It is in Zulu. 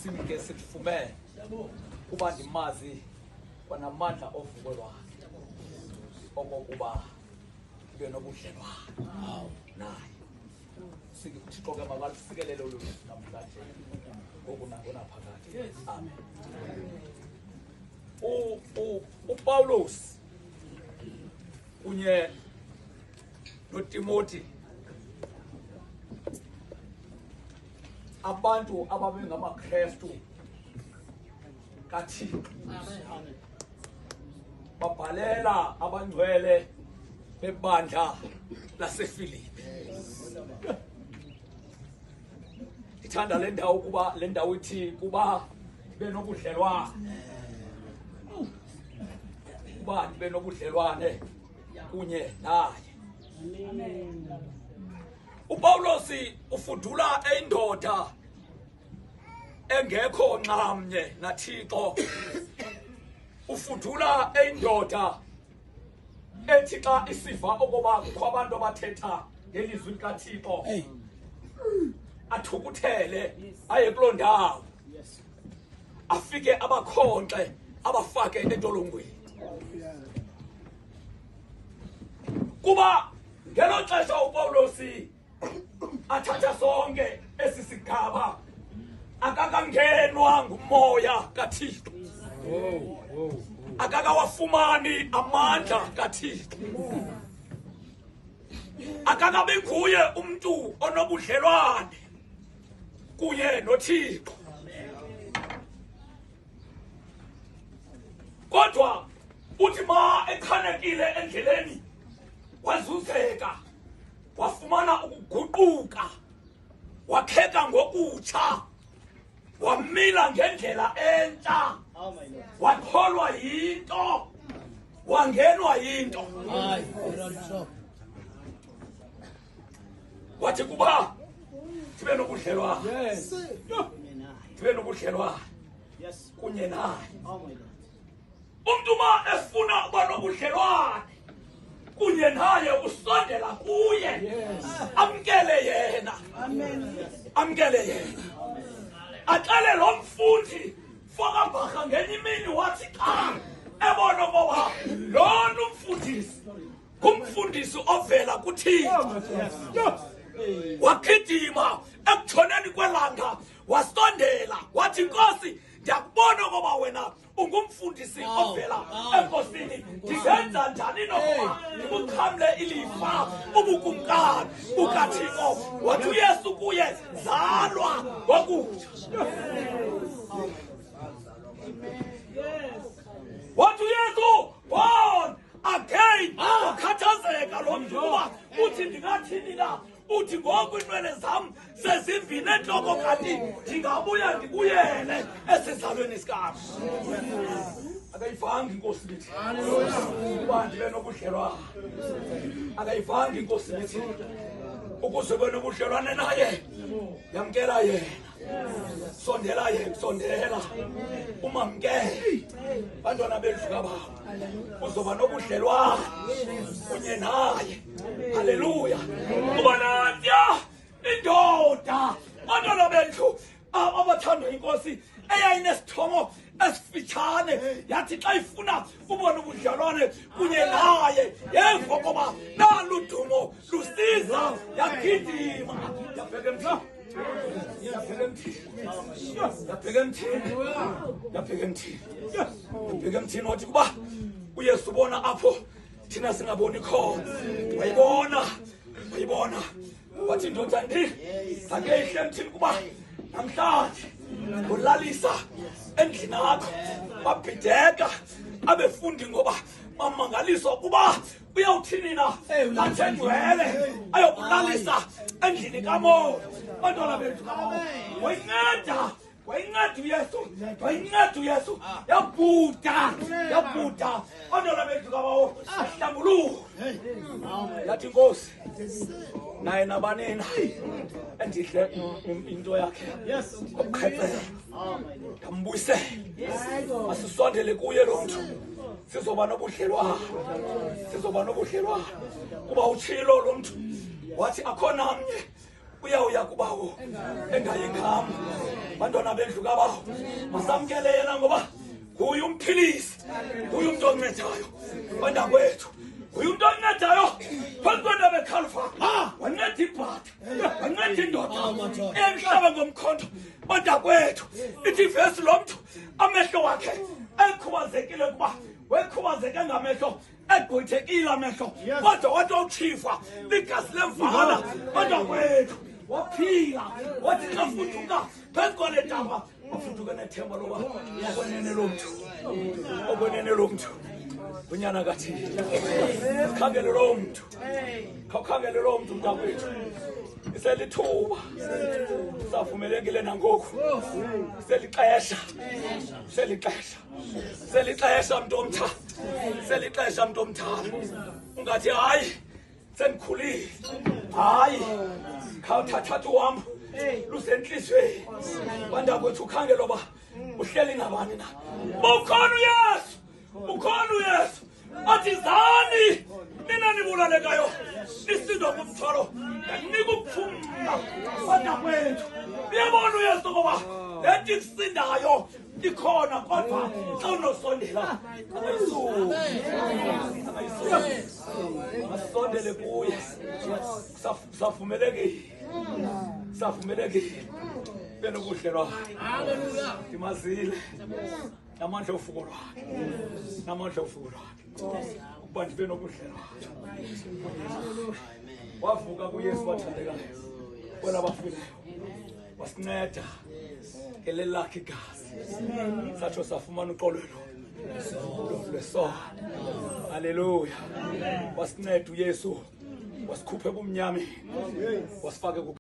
simke sifumene kuba ndimazi kwanamandla ovukelwayo okokuba ibe nobudlelwane naye. Thixo ke makalifikelele olu namhlanje okunangona phakathi. Amen. uPaulus kunye noTimothy abantu ababengamaKristu kaThixo babhalela abangcwele bebandla laseFilipi. Ithanda le ndawo kuba le ndawo ithi kuba benobudlelwane, kuba benobudlelwane kunye naye. uPaulus ufudula eindoda engekho nxamnye naThixo, ufudula eindoda ethi xa isiva ukuba kukho abantu abathetha ngelizwi likaThixo athukuthele aye kuloo ndawo, afike abakhonxe abafake entolongweni. Kuba ngelo xesha uPaulus athatha sonke esi sigaba akakangenwa ngumoya kaThixo, akakawafumani amandla kaThixo, akakabi nguye umntu onobudlelwane kunye noThixo. Kodwa uthi ma ekhanekile endleleni wazuzeka, wafumana ukuguquka, wakheka ngokutsha, wamila ngendlela entsha, wakholwa yinto, wangenwa yinto. Wathi kuba sibe nobudlelwane, sibe nobudlelwane kunye naye. Umuntu ma efuna ukuba nobudlelwane kunye naye usondela kuye, amkele yena, amkele yena. Aqale lo mfundi fakabharha ngenye imini wathi xa ebona ukuba lona umfundisi ngumfundisi ovela kuThixo, wakhidima ekutshoneni kwelanga, wasondela wathi, Nkosi, ndiyakubona ukuba wena ungumfundisi ovela enkosini, ndingenza njani nokuba ndikuxhamle ilifa ubukumkani bukaThixo. Wathi uYesu kuye, zalwa ngokutsha. Wathi uYesu, born again. Wakhathazeka lo mntu kuba uthi ndingathini na, uthi ngoku iinwele zam sezimbini entloko kanti ndingabuya ndibuyele esizalweni sikam. Akayivanga inkosi lithi uba ndibe nobudlelwane, akayivanga inkosi lithi ukuze ube nobudlelwane naye yamkela yena, sondela yena, sondela umamkele. Bantwana bendlu kababa uzoba nobudlelwane kunye naye. Haleluya. Kuba natya indoda, bantwana bendlu abathandwa inkosi, eyayinesithomo esifitshane, yathi xa ifuna ubona ubudlelwane kunye naye yeva ukuba nalu dumo lusiza, yagidima yabheka emthini, yabheka emthini, yabheka emthini, yabheka emthini, yabheka emthini. Wathi kuba uYesu ubona apho thina singaboni khona, wayibona, wayibona. Wathi ndoda ndi ake ihle emthini kuba namhlanje ulalisa endlini yakho. Babhideka abefundi ngoba bamangaliswa kuba uyawuthini na athe ngcwele ayokulalisa endlini kamoya. Bantwana bethu wayinceda, wayinceda uYesu, wayinceda uYesu, yabhuda, yabhuda. Bantwana bethu kabawo ahlambuluka. Yathi Nkosi naye nabanina endihle into yakhe okukhethela ngambuyisele, asisondele kuye lo mntu, sizoba nobudlelwane, sizoba nobudlelwane. Kuba utshilo lo mntu wathi akho namnye uyawuya kubawo engayingam. bantwana bendlu kabawo masamkele yena ngoba nguye umphilisi, nguye umuntu oncedayo bantakwethu, nguye umuntu oncedayo phambi kwento beKhalvari. Wanceda ibhatha, wanceda indoda emhlaba ngomkhonto bantakwethu. Ithi ivesi lo mntu amehlo wakhe ekhubazekile kuba wekhubazeke ngamehlo egqwithekile amehlo kodwa wathi uchifa ligazi lemvala bantakwethu waphila wathi xa fuduka phezu kwale ntaba wafuduka nethemba loba okwenene lo mntu, okwenene lo mntu unyana kathini. Khangele lo mntu, khawukhangele lo mntu mntakwethu, iselithuba savumelekile nangoku, selixesha, selixesha, selixesha mntu omthana, selixesha mntu omthana. Ungathi hayi sendikhulile, hayi khawuthathatha uhambo lusentliziyweni bantakwethu. Ukhangele uba uhleli nabani na. Ukhona uYesu, ukhona uYesu athi zani nina nibulalekayo nisindwa ngumthwalo ndinika ukuphumla bantakwethu. Uyabona uYesu ngoba le nto ikusindayo ikhona kodwa xa unosondela masondele kuye. Savumelekile, savumelekile benobuhle lwakhe. Ndimazile namandla ofuko lwakhe, namandla ofuko lwakhe ukuba ndibe nobuhle lwakhe. Wavuka kuYesu wathandekayo bona bafileyo wasinceda ngeleli lakhe igazi satsho safumana uxolelo lwesono. Haleluya. Wasinceda uYesu, wasikhuphe ebumnyameni wasifake